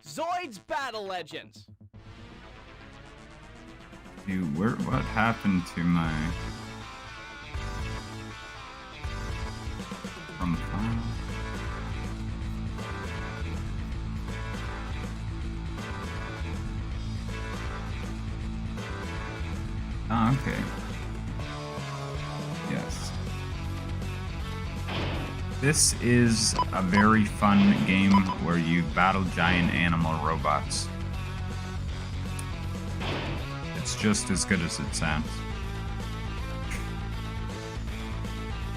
Zoids Battle Legends. Dude, what happened to my... From file? Oh, okay. Yes. This is a very fun game where you battle giant animal robots. It's just as good as it sounds.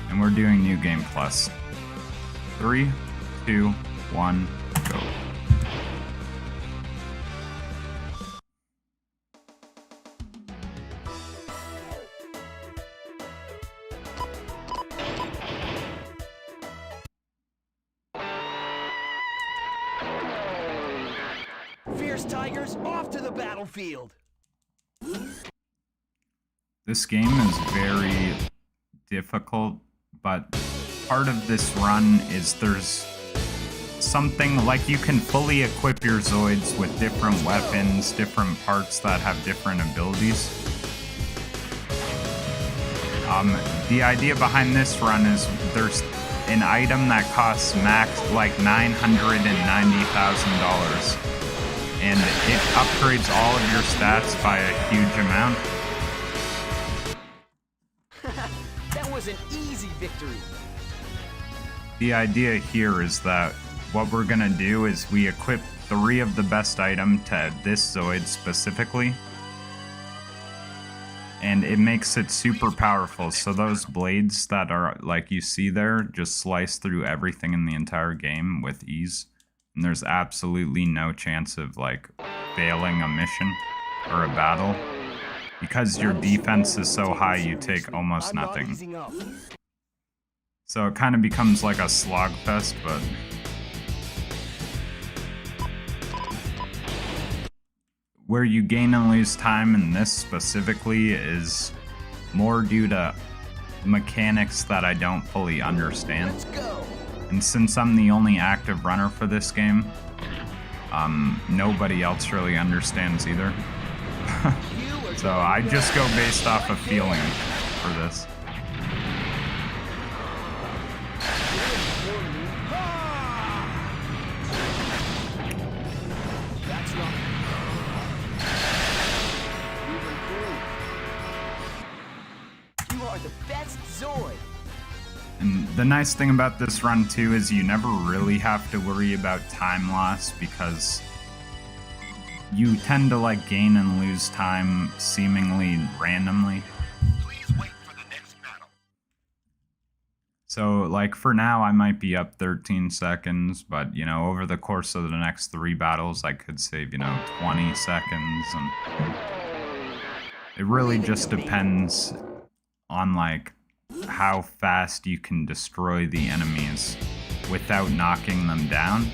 And we're doing New Game Plus. 3, 2, 1, go. Fierce tigers off to the battlefield. This game is very difficult, but part of this run is there's something like you can fully equip your Zoids with different weapons, different parts that have different abilities. The idea behind this run is there's an item that costs max like $990,000, and it upgrades all of your stats by a huge amount. That was an easy victory. The idea here is that what we're gonna do is we equip 3 of the best item to this Zoid specifically, and it makes it super powerful. So those blades that are like you see there just slice through everything in the entire game with ease, and there's absolutely no chance of like failing a mission or a battle. Because your defense is so high, you take almost nothing. So it kind of becomes like a slogfest, but... Where you gain and lose time in this specifically is more due to mechanics that I don't fully understand. And since I'm the only active runner for this game, nobody else really understands either. So I just go based off of feeling for this. You are the best Zoid. And the nice thing about this run too is you never really have to worry about time loss, because you tend to like gain and lose time seemingly randomly. Please wait for the next battle. So like for now I might be up 13 seconds, but you know, over the course of the next 3 battles I could save, you know, 20 seconds, and it really just depends on like how fast you can destroy the enemies without knocking them down.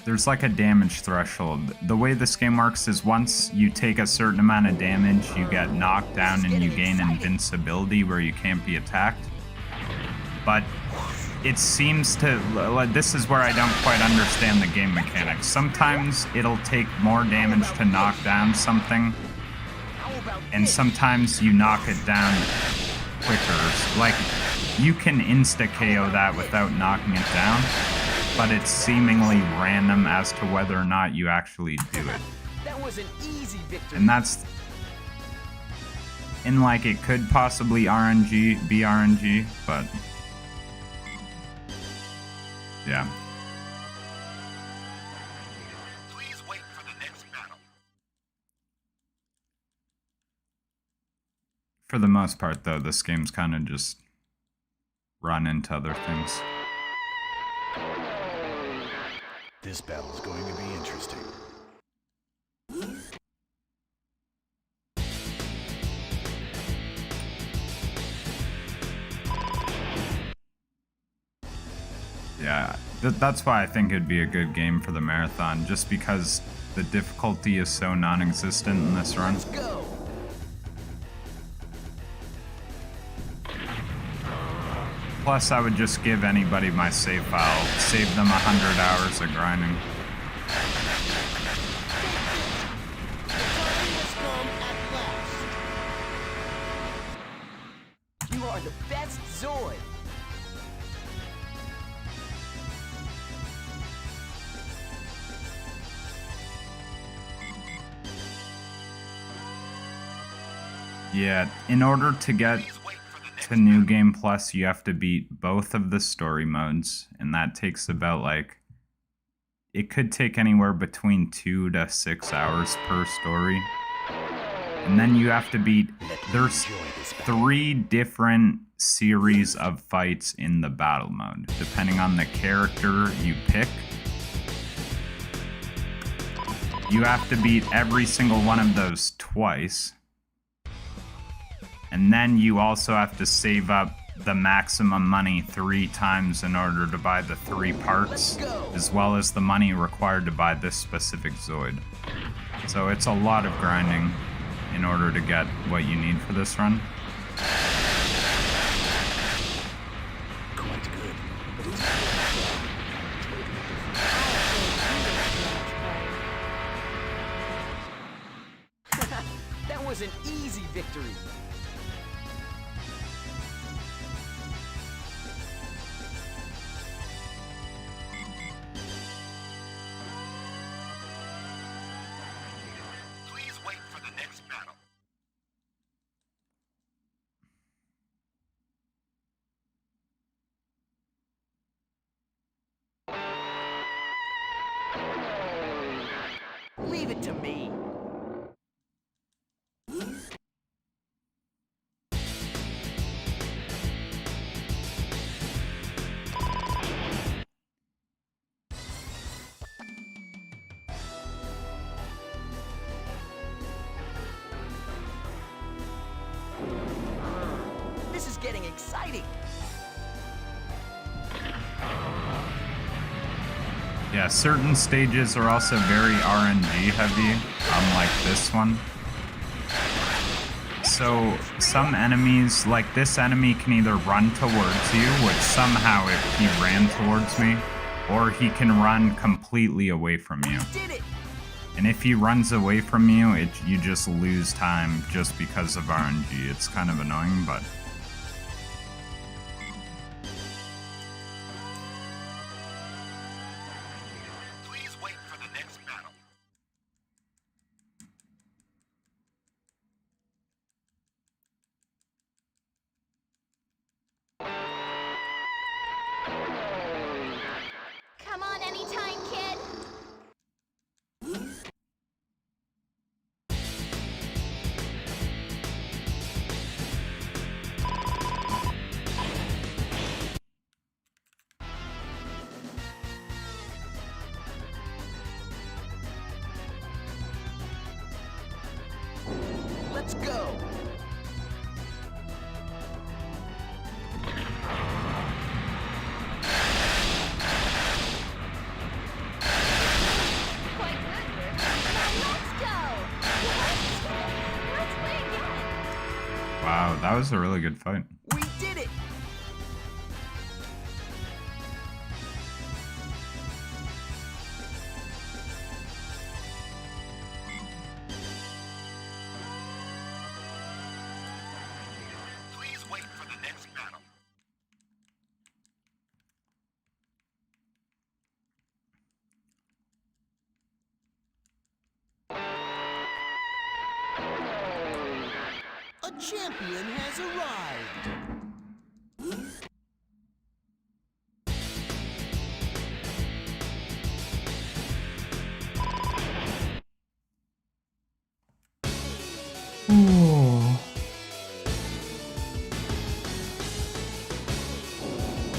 There's like a damage threshold. The way this game works is once you take a certain amount of damage, you get knocked down and you gain invincibility where you can't be attacked. But it seems to... This is where I don't quite understand the game mechanics. Sometimes it'll take more damage to knock down something, and sometimes you knock it down quicker. Like, you can insta-KO that without knocking it down, but it's seemingly random as to whether or not you actually do it. That was an easy victory. And that's... And like, it could possibly be RNG, but... Yeah. Please wait for the next battle. For the most part, though, this game's kind of just run into other things. This battle is going to be interesting. Yeah, that's why I think it'd be a good game for the marathon, just because the difficulty is so non-existent in this run. Let's go. Plus, I would just give anybody my save file, save them 100 hours of grinding. The time has come at last. You are the best Zoid. Yeah, in order to get to New Game Plus, you have to beat both of the story modes, and that takes about, like, it could take anywhere between 2 to 6 hours per story. And then you have to beat, there's 3 different series of fights in the battle mode, depending on the character you pick. You have to beat every single one of those twice. And then you also have to save up the maximum money 3 times in order to buy the 3 parts, as well as the money required to buy this specific Zoid. So it's a lot of grinding in order to get what you need for this run. Quite good. That was an easy victory. Please wait for the next battle. Leave it to me. This is getting exciting. Yeah, certain stages are also very RNG heavy, unlike this one. So some enemies, like this enemy, can either run towards you, which somehow if he ran towards me, or he can run completely away from you. Did it. And if he runs away from you, you just lose time just because of RNG. It's kind of annoying, but... Please wait for the next battle. Come on anytime, kid. Let's go. Quite good, Bert. Now let's go. Let's play again. Wow, that was a really good fight. We did it. Please wait for the next battle. A champion has arrived.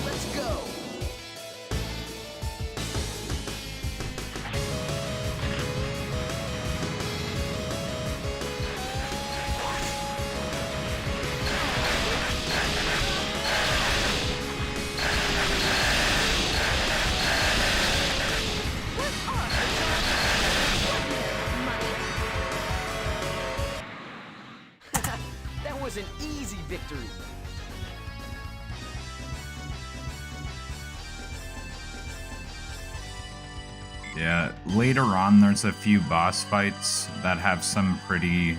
Let's go. Yeah, later on there's a few boss fights that have some pretty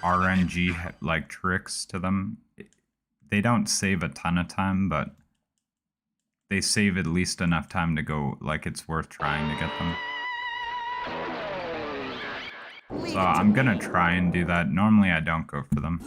RNG like tricks to them. They don't save a ton of time, but they save at least enough time to go like it's worth trying to get them. So I'm gonna try and do that. Normally I don't go for them.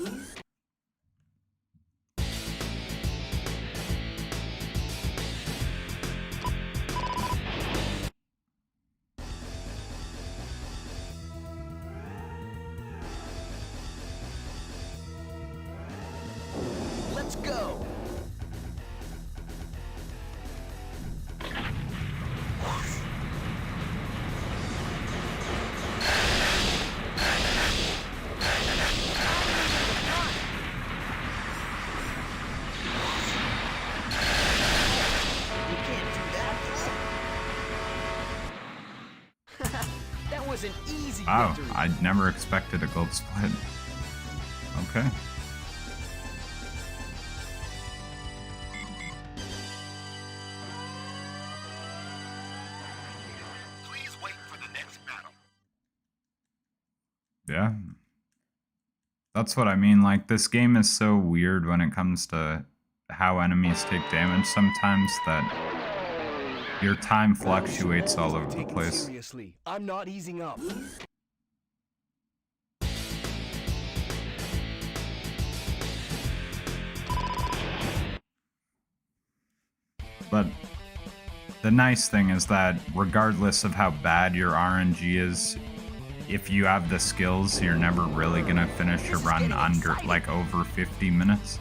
Let's go. You can't do that. That was an easy Wow, victory. I'd never expected a gold split. Okay. Please wait for the next battle. Yeah. That's what I mean. Like, this game is so weird when it comes to how enemies take damage sometimes that your time fluctuates all over the Take it place. seriously. I'm not easing up. But the nice thing is that regardless of how bad your RNG is, if you have the skills, you're never really gonna finish a run under, like, over 50 minutes.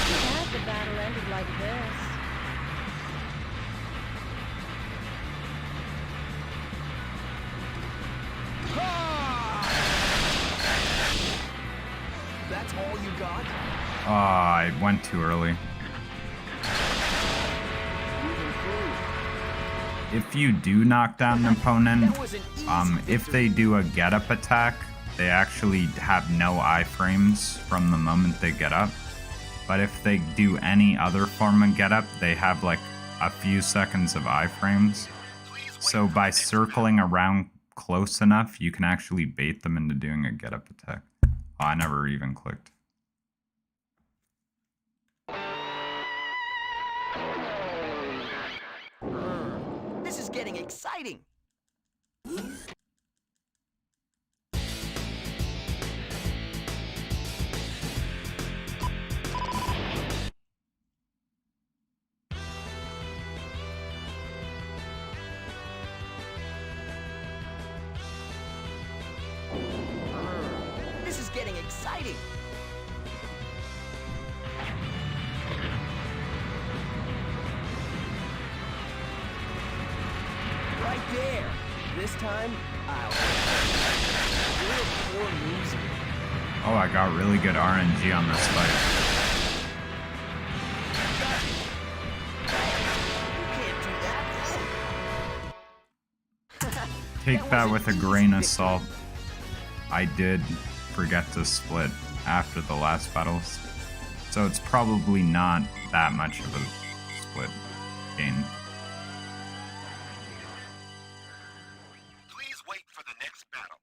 Glad the battle ended like this. That's all you got? Oh, I went too early. You've improved. If you do knock down an opponent, That was an easy if victory. they do a get-up attack, they actually have no iframes from the moment they get up. But if they do any other form of get-up, they have like a few seconds of iframes. So by circling around close enough, you can actually bait them into doing a get-up attack. Oh, I never even clicked. This is getting exciting. This is getting exciting. Right there. This time, I'll. Real poor moves. Oh, I got really good RNG on this fight. You can't do that. Take that with a grain of salt. I did forget to split after the last battles, so it's probably not that much of a split gain. Please wait for the next battle.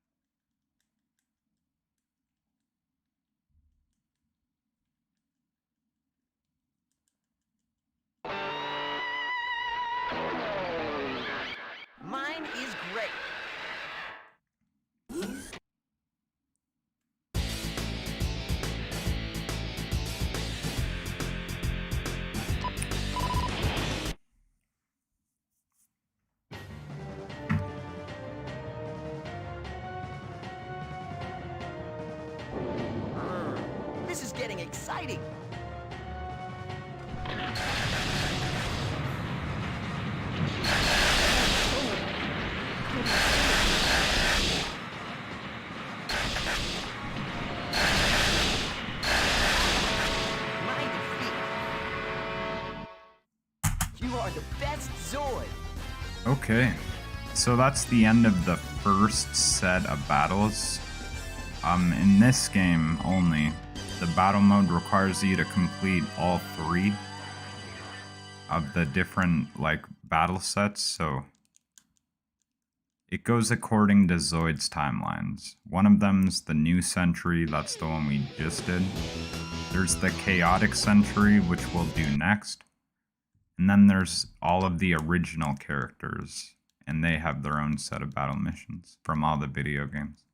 Mine is great. This is getting exciting. My defeat. You are the best Zoid. Okay, so that's the end of the first set of battles. In this game only, the battle mode requires you to complete all 3 of the different like battle sets, so it goes according to Zoids timelines. One of them's the new century, that's the one we just did. There's the chaotic century, which we'll do next. And then there's all of the original characters, and they have their own set of battle missions from all the video games.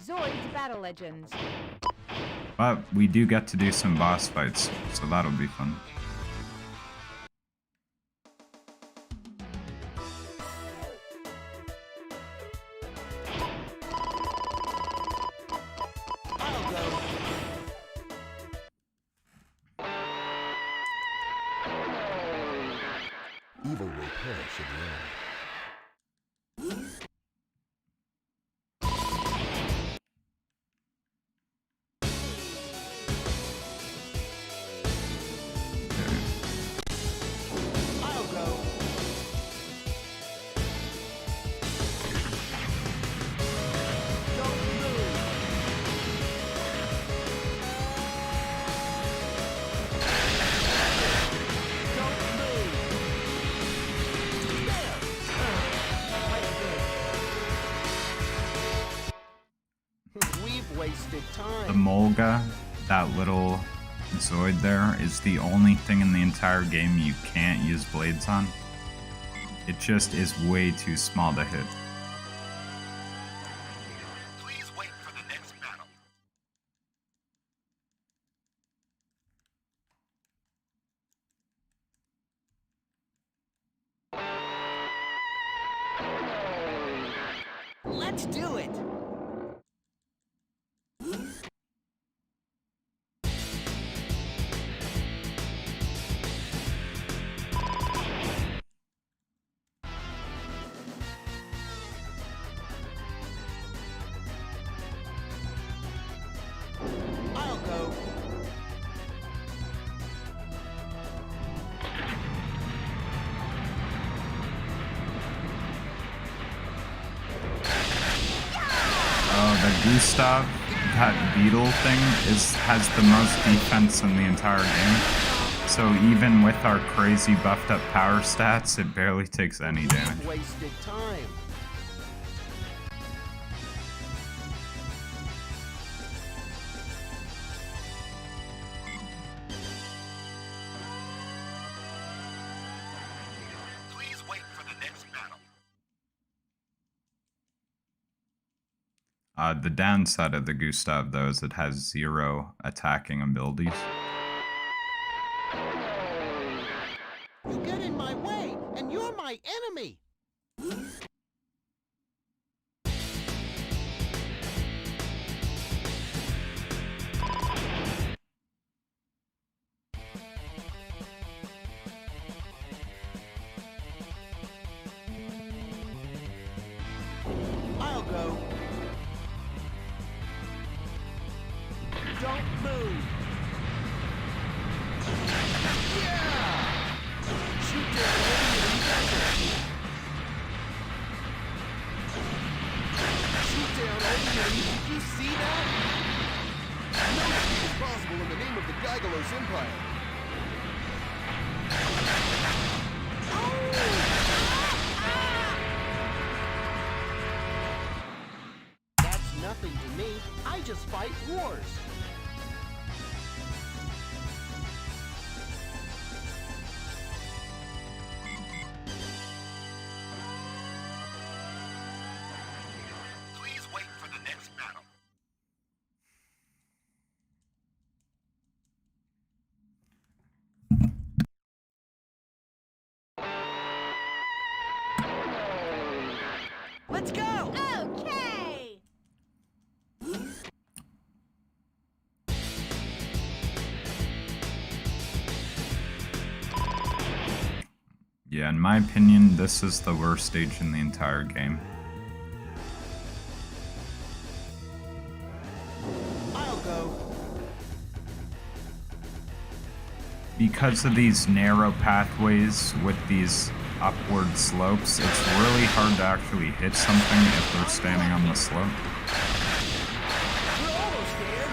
Zoids Battle Legends. But we do get to do some boss fights, so that'll be fun. I'll go. Evil will perish in the end. I'll go. Don't move. Don't move. There. Quite good. We've wasted The time. Molga, that little Zoid there, is the only thing in the entire game you can't use blades on. It just is way too small to hit. Please wait for the next battle. Let's do it. I'll go. Oh, the Gustav, that beetle thing, has the most defense in the entire game. So even with our crazy buffed up power stats, it barely takes any damage. We've wasted time. Please wait for the next battle. The downside of the Gustav, though, is it has 0 attacking abilities. You get in my way, and you're my enemy. I'll go. Don't move. Yeah! Shoot down enemy in the desert. Shoot down enemy. Did you see that? No defeat is possible in the name of the Gygalos Empire. That's nothing to me. I just fight wars. Please wait for the next battle. Let's go! Okay! Yeah, in my opinion, this is the worst stage in the entire game. I'll go. Because of these narrow pathways with these upward slopes, it's really hard to actually hit something if they're standing on the slope. We're almost there.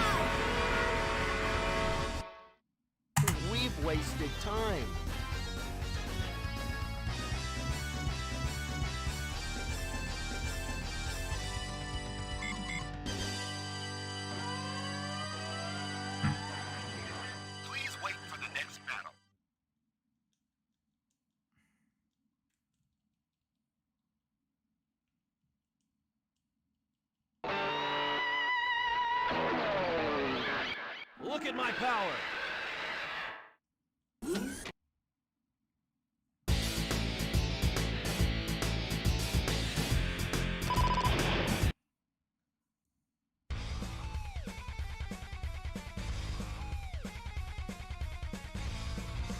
Look at my power!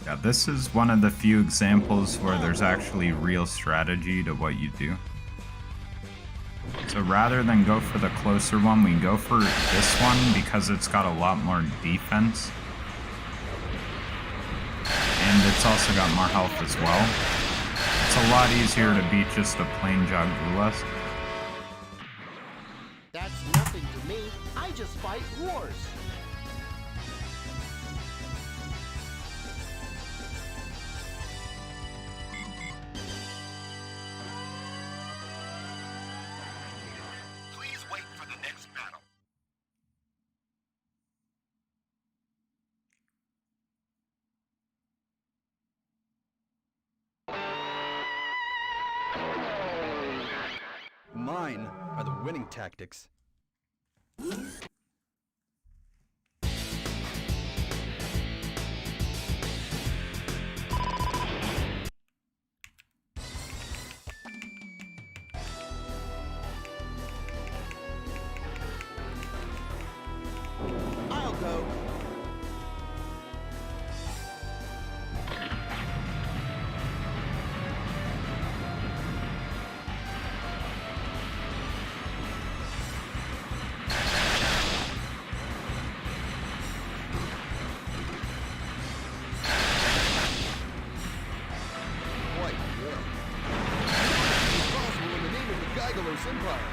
Yeah, this is one of the few examples where there's actually real strategy to what you do. So rather than go for the closer one, we go for this one because it's got a lot more defense. And it's also got more health as well. It's a lot easier to beat just a plain Jagulas. That's nothing to me. I just fight wars. Please wait for the next battle. Mine are the winning tactics. I'll go. Quite good. It's possible in the name of the Gygalos Empire.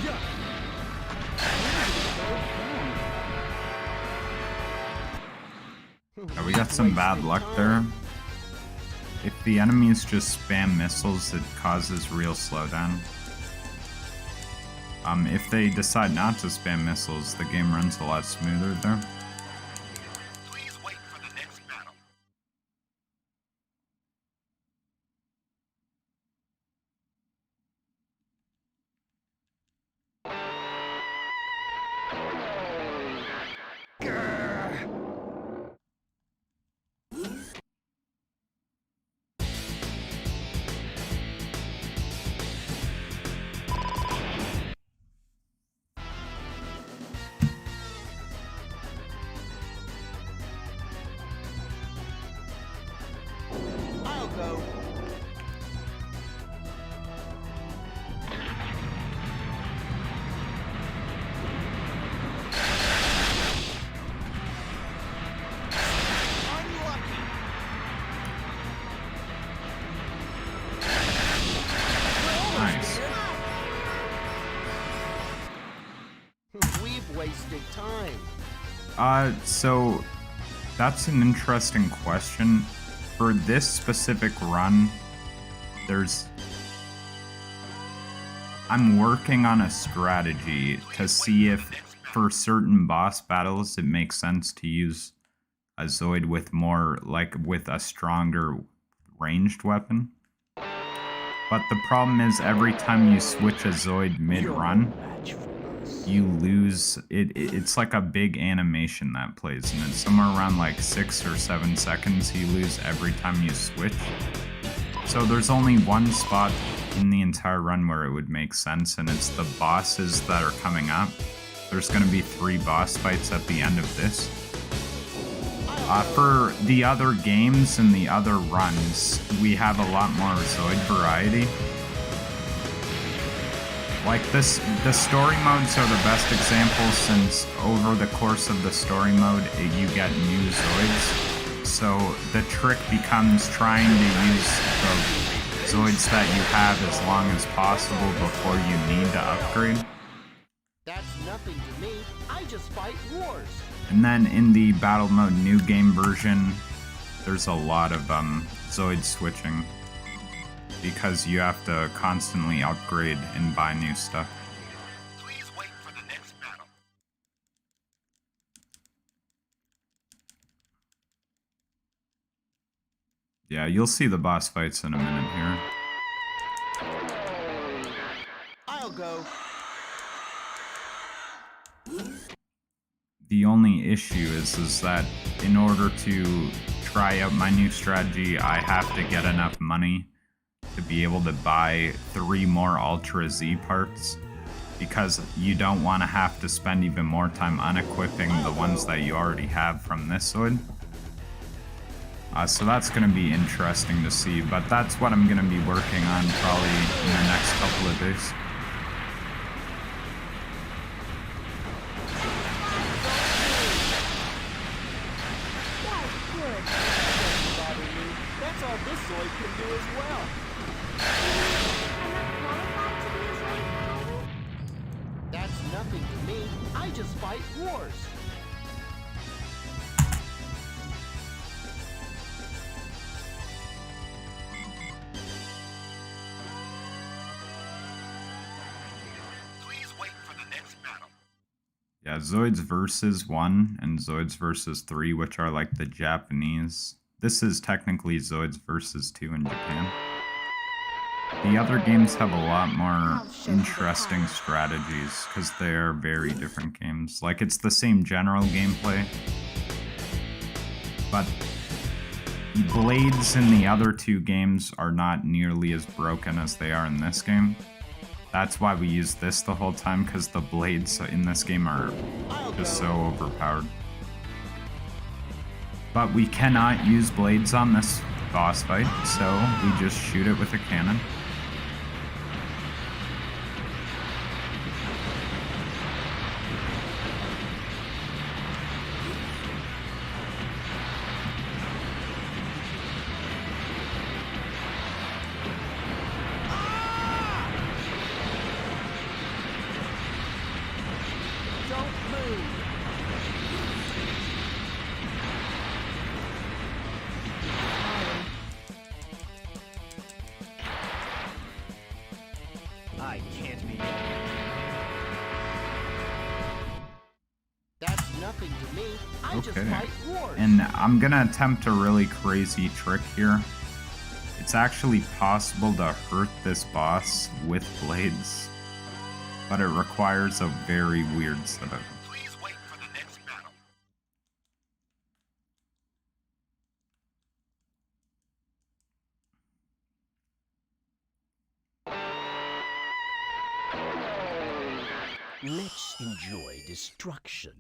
Yeah. Yeah, we got some bad luck there. If the enemies just spam missiles, it causes real slowdown. If they decide not to spam missiles, the game runs a lot smoother there. Please wait for the next battle. I'll go. Unlucky. Nice. We've wasted time. So that's an interesting question. For this specific run, I'm working on a strategy to see if for certain boss battles it makes sense to use a Zoid with with a stronger ranged weapon. But the problem is every time you switch a Zoid mid-run, you lose it's like a big animation that plays, and it's somewhere around like 6 or 7 seconds you lose every time you switch. So there's only one spot in the entire run where it would make sense, and it's the bosses that are coming up. There's going to be 3 boss fights at the end of this. For the other games and the other runs, we have a lot more Zoid variety. Like the story modes are the best example, since over the course of the story mode, you get new Zoids. So the trick becomes trying to use the Zoids that you have as long as possible before you need to upgrade. That's nothing to me. I just fight wars. And then in the battle mode new game version, there's a lot of Zoid switching, because you have to constantly upgrade and buy new stuff. Please wait for the next battle. Yeah, you'll see the boss fights in a minute here. I'll go. only issue is that in order to try out my new strategy, I have to get enough money to be able to buy 3 more Ultra Z parts, because you don't want to have to spend even more time unequipping the ones that you already have from this Zoid. So that's going to be interesting to see, but that's what I'm going to be working on probably in the next couple of days. Doesn't bother me. That's all this Zoid can do as well. That's nothing to me. I just fight wars. Please wait for the next battle. Yeah, Zoids versus 1 and Zoids versus 3, which are like the Japanese. This is technically Zoids versus 2 in Japan. The other games have a lot more interesting strategies because they're very different games. Like, it's the same general gameplay, but the blades in the other 2 games are not nearly as broken as they are in this game. That's why we use this the whole time, because the blades in this game are just so overpowered. But we cannot use blades on this boss fight, so we just shoot it with a cannon. Don't move. I can't be. That's nothing to me. I just Okay. fight wars. And I'm gonna attempt a really crazy trick here. It's actually possible to hurt this boss with blades, but it requires a very weird setup. Please wait for the next battle. Let's enjoy destruction.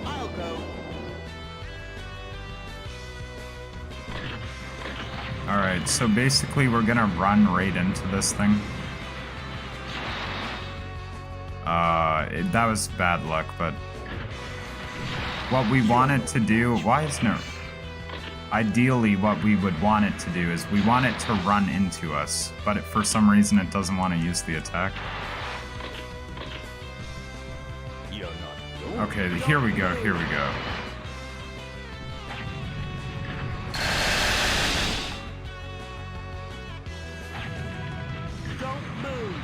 I'll go. Alright, so basically we're gonna run right into this thing. That was bad luck, but what we wanted to do, why is no? Ideally, what we would want it to do is we want it to run into us, but for some reason it doesn't want to use the attack. You're not. Okay, here we go, here we go. Don't move.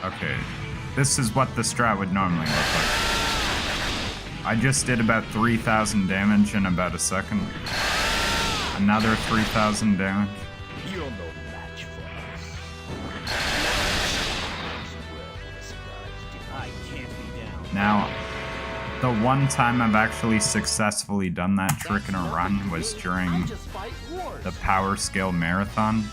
Okay, this is what the strat would normally look like. I just did about 3,000 damage in about a second. Another 3,000 damage. You're no match for us. I can't be down. Now, the one time I've actually successfully done that trick in a run was during I just fight wars. the Power Scale Marathon.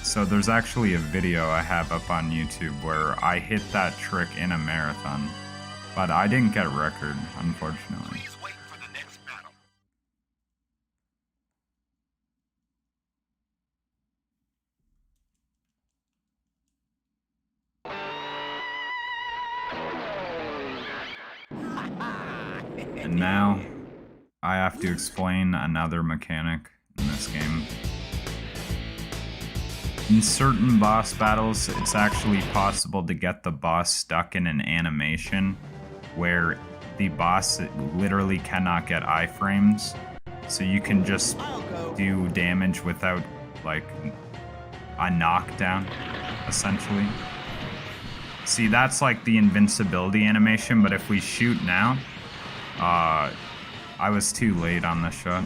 So there's actually a video I have up on YouTube where I hit that trick in a marathon. But I didn't get a record, unfortunately. Please wait for the next battle. And now, I have to explain another mechanic in this game. In certain boss battles, it's actually possible to get the boss stuck in an animation where the boss literally cannot get iframes. So you can just I'll go. do damage without, like, a knockdown, essentially. See, that's like the invincibility animation, but if we shoot now, I was too late on the shot.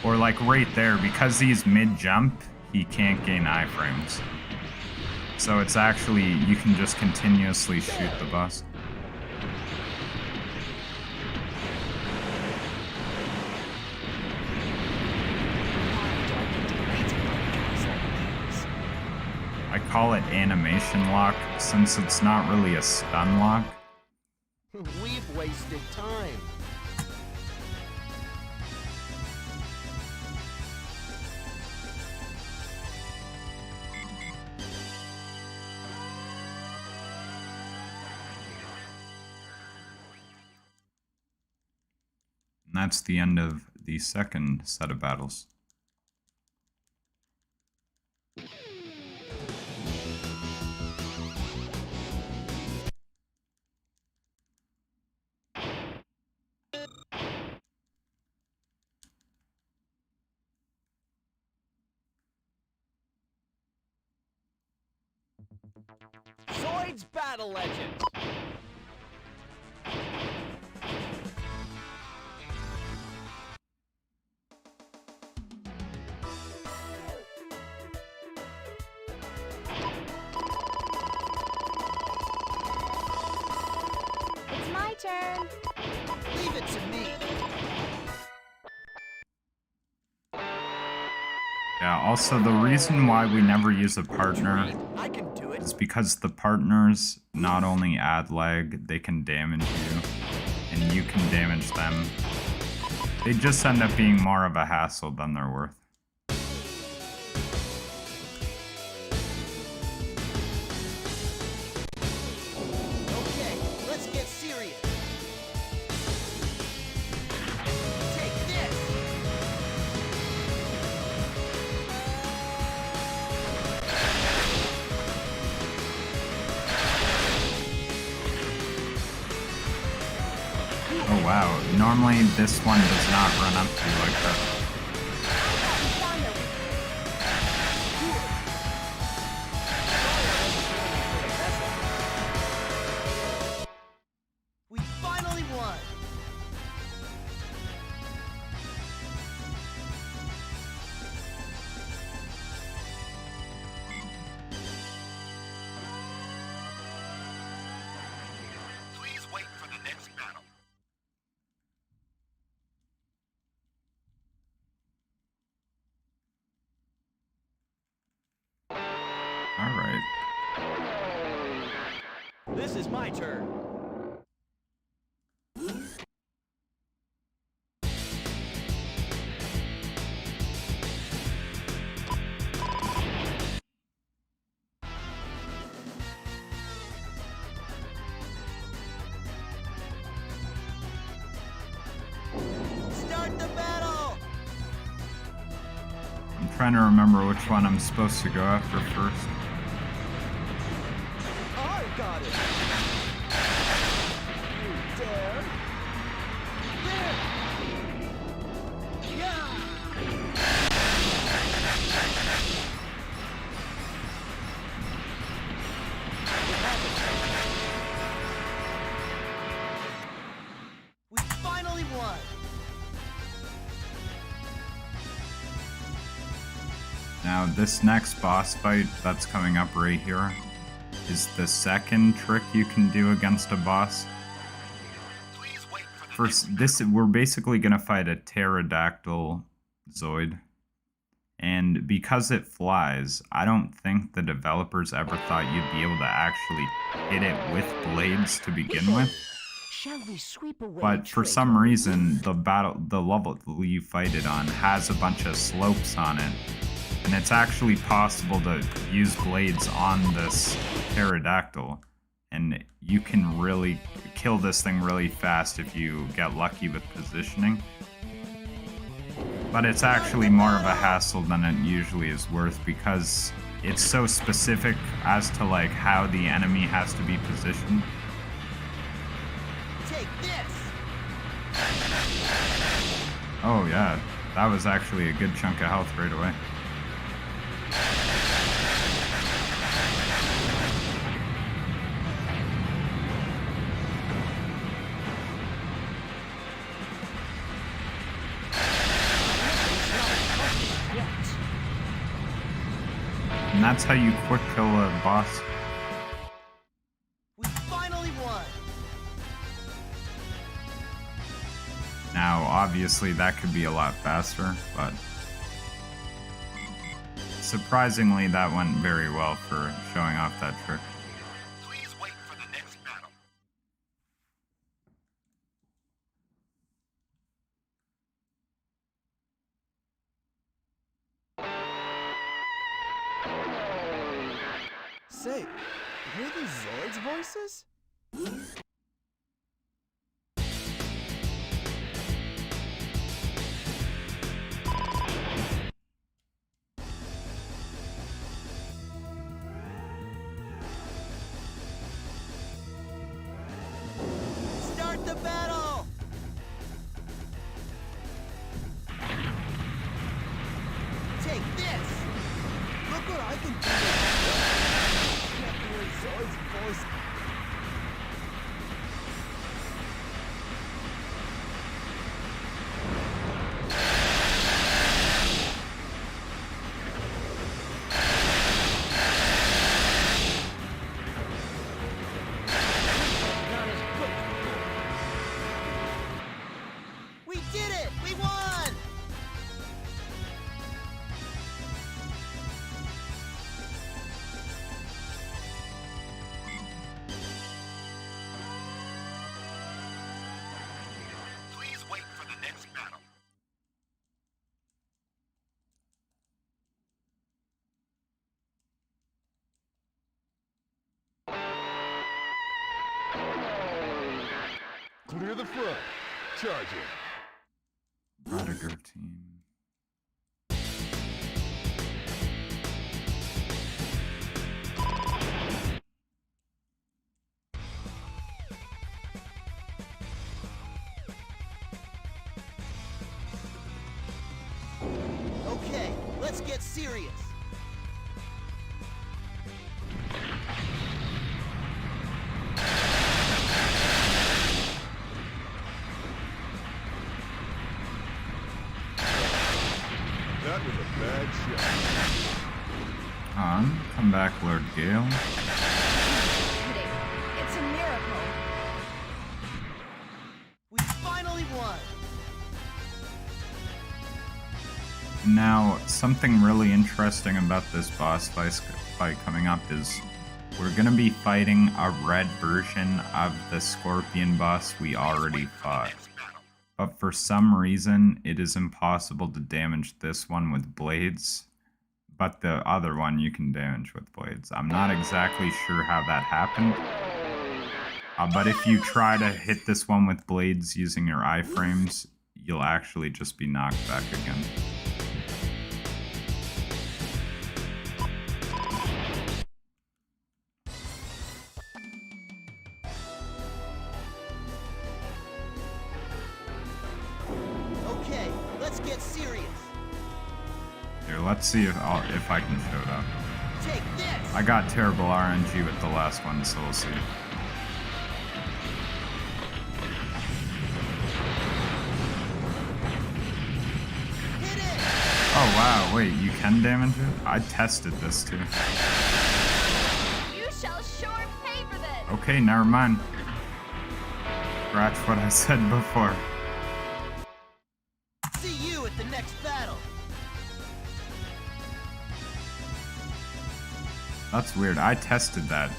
Or like right there, because he's mid-jump, he can't gain iframes. So it's actually, you can just continuously shoot the boss. I call it animation lock, since it's not really a stun lock. We've wasted time. And that's the end of the second set of battles. Zoids Battle Legends. It's my turn. Leave it to me. Yeah, also the reason why we never use a partner I can do it. is because the partners not only add lag, they can damage you, and you can damage them. They just end up being more of a hassle than they're worth. Okay, let's get serious. Take this. Oh wow, normally this one does not run up to you like that. We finally won. Please wait for the next battle. Alright. This is my turn. Start the battle. I'm trying to remember which one I'm supposed to go after first. I got it. You dare? There. Yeah. We finally won. Now this next boss fight that's coming up right here is the second trick you can do against a boss. Please wait for the First, we're basically gonna fight a pterodactyl Zoid. And because it flies, I don't think the developers ever thought you'd be able to actually hit it with blades to begin with. Shall we sweep away? But for some reason, the level you fight it on has a bunch of slopes on it. And it's actually possible to use blades on this pterodactyl. And you can really kill this thing really fast if you get lucky with positioning. But it's actually more of a hassle than it usually is worth because it's so specific as to like how the enemy has to be positioned. Take this. Oh yeah, that was actually a good chunk of health right away. And that's how you quick kill a boss. We finally won. Now, obviously, that could be a lot faster, but surprisingly, that went very well for showing off that trick. Please wait for the next battle. Say, hear these Zoids voices? Start the battle. Take this. Look what I can do! Can't hear Zoid's voice. Not as quick. We did it! We won! Please wait for the next battle. Clear the front. Charge it. Radiger team. Okay, let's get serious. That was a bad shot. Come back, Lord Gale. Kidding. It's a miracle. We finally won. Now, something really interesting about this boss fight coming up is we're gonna be fighting a red version of the Scorpion boss we already fought. But for some reason, it is impossible to damage this one with blades, but the other one you can damage with blades. I'm not exactly sure how that happened, but if you try to hit this one with blades using your iframes, you'll actually just be knocked back again. Okay, let's get serious. Here, let's see if I can show it up. Take this. I got terrible RNG with the last one, so we'll see. Hit it. Oh wow, wait, you can damage it? I tested this too. You shall sure pay for this. Okay, never mind. Scratch what I said before. See you at the next battle. That's weird, I tested that.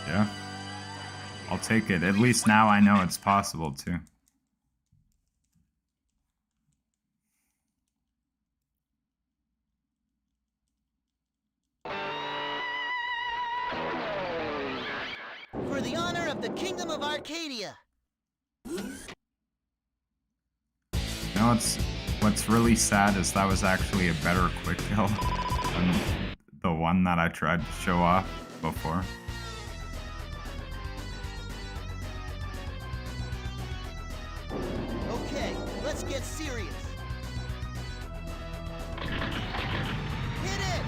Yeah. I'll take it. At least now I know it's possible too. For the honor of the Kingdom of Arcadia. You know what's really sad is that was actually a better quick kill than the one that I tried to show off before. Okay, let's get serious. Hit it!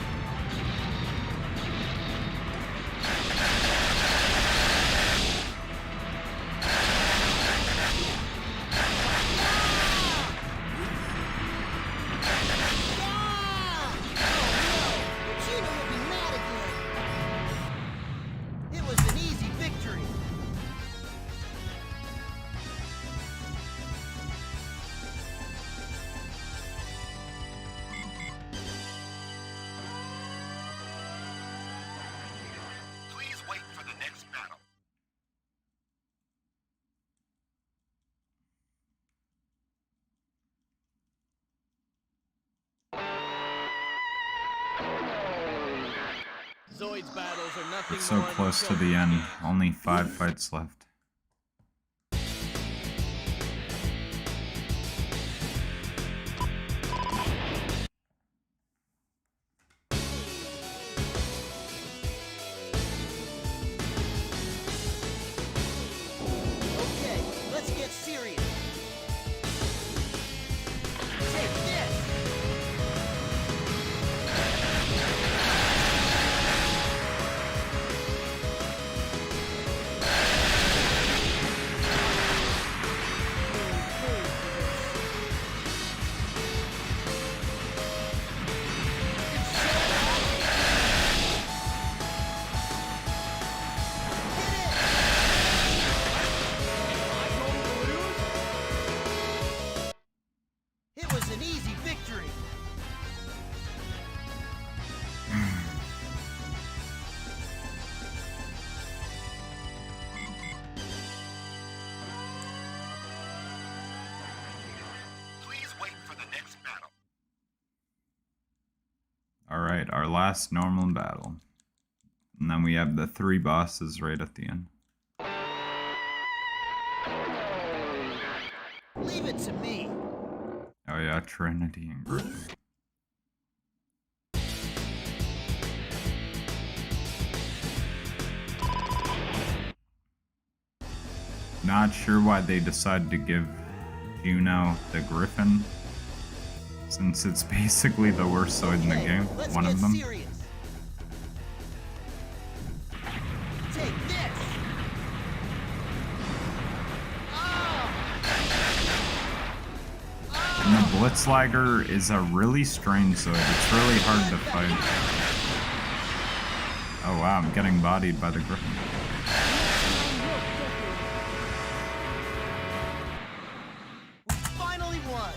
Zoids battles are nothing We're so more than close to children's the end. games. Only 5 fights left. Okay, let's get serious. Take this! It was an easy victory. Please wait for the next battle. Alright, our last normal battle. And then we have the 3 bosses right at the end. Leave it to me. Oh yeah, Trinity and Griffin. Not sure why they decided to give Juno the Griffin, since it's basically the worst Zoid in the Okay, game, let's one get of them. serious. Take this! And the Blitzlager is a really strange Zoid. It's really hard to fight. Oh wow, I'm getting bodied by the Griffin. We finally won!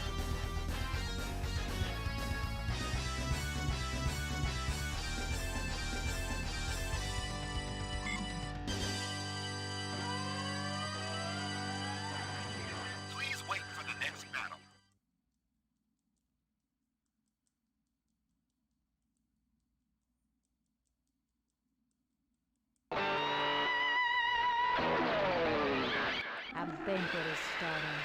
Please wait for the next battle. A banquet is starting.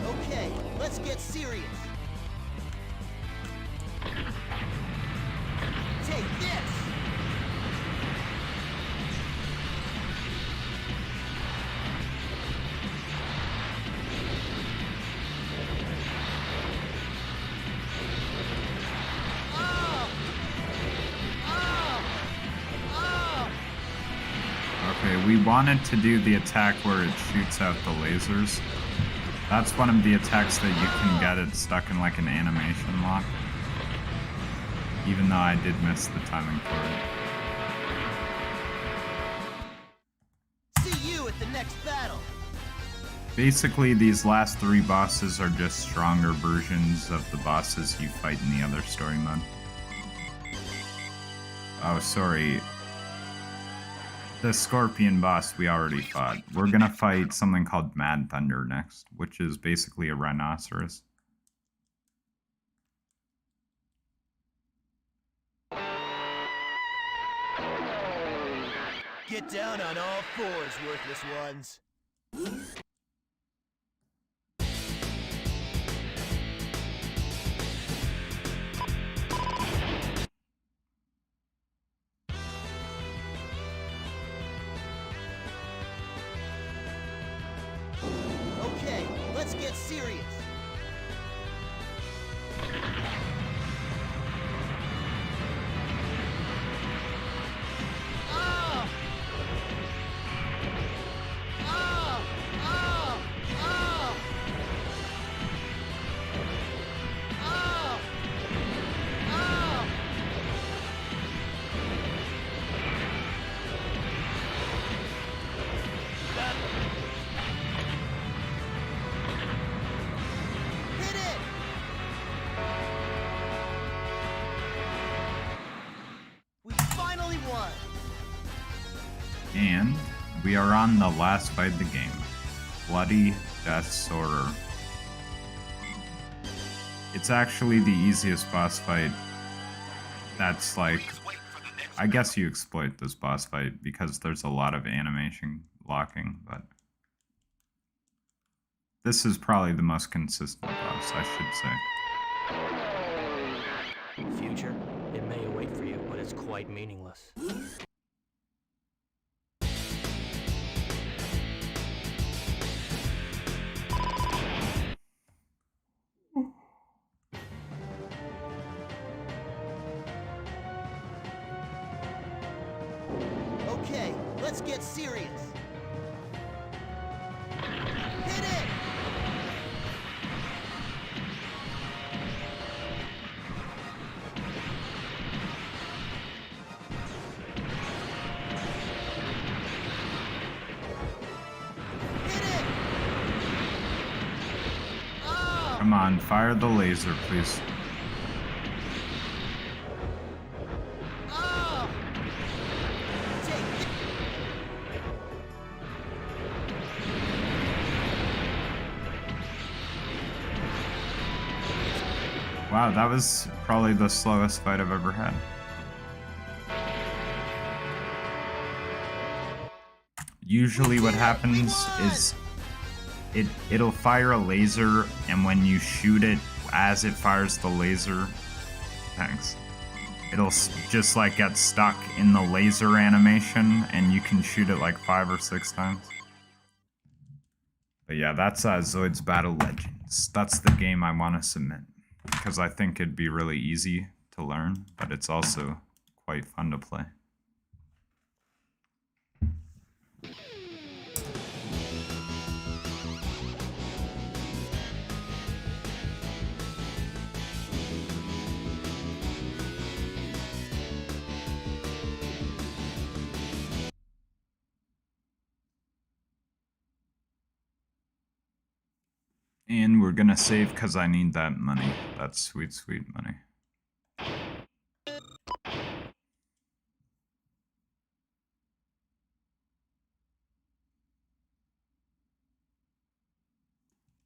Okay, let's get serious. Take this! Okay, we wanted to do the attack where it shoots out the lasers. That's one of the attacks that you can get it stuck in like an animation lock. Even though I did miss the timing for it. See you at the next battle! Basically, these last 3 bosses are just stronger versions of the bosses you fight in the other story mode. Oh, sorry. The Scorpion boss we already fought. We're gonna fight something called Mad Thunder next, which is basically a rhinoceros. Get down on all fours, worthless ones. Okay, let's get serious. And we are on the last fight of the game. Bloody Death Sorter. It's actually the easiest boss fight. That's like, I guess you exploit this boss fight because there's a lot of animation locking, but this is probably the most consistent boss, I should say. Future, it may await for you, but it's quite meaningless. Okay, let's get serious. Hit it! Hit it! Oh! Come on, fire the laser, please. Oh! Take it! Wow, that was probably the slowest fight I've ever had. Usually what happens is it'll fire a laser, and when you shoot it, as it fires the laser, thanks, it'll just like get stuck in the laser animation, and you can shoot it like 5 or 6 times. But yeah, that's Zoids Battle Legends. That's the game I want to submit, because I think it'd be really easy to learn, but it's also quite fun to play. And we're gonna save because I need that money. That sweet, sweet money.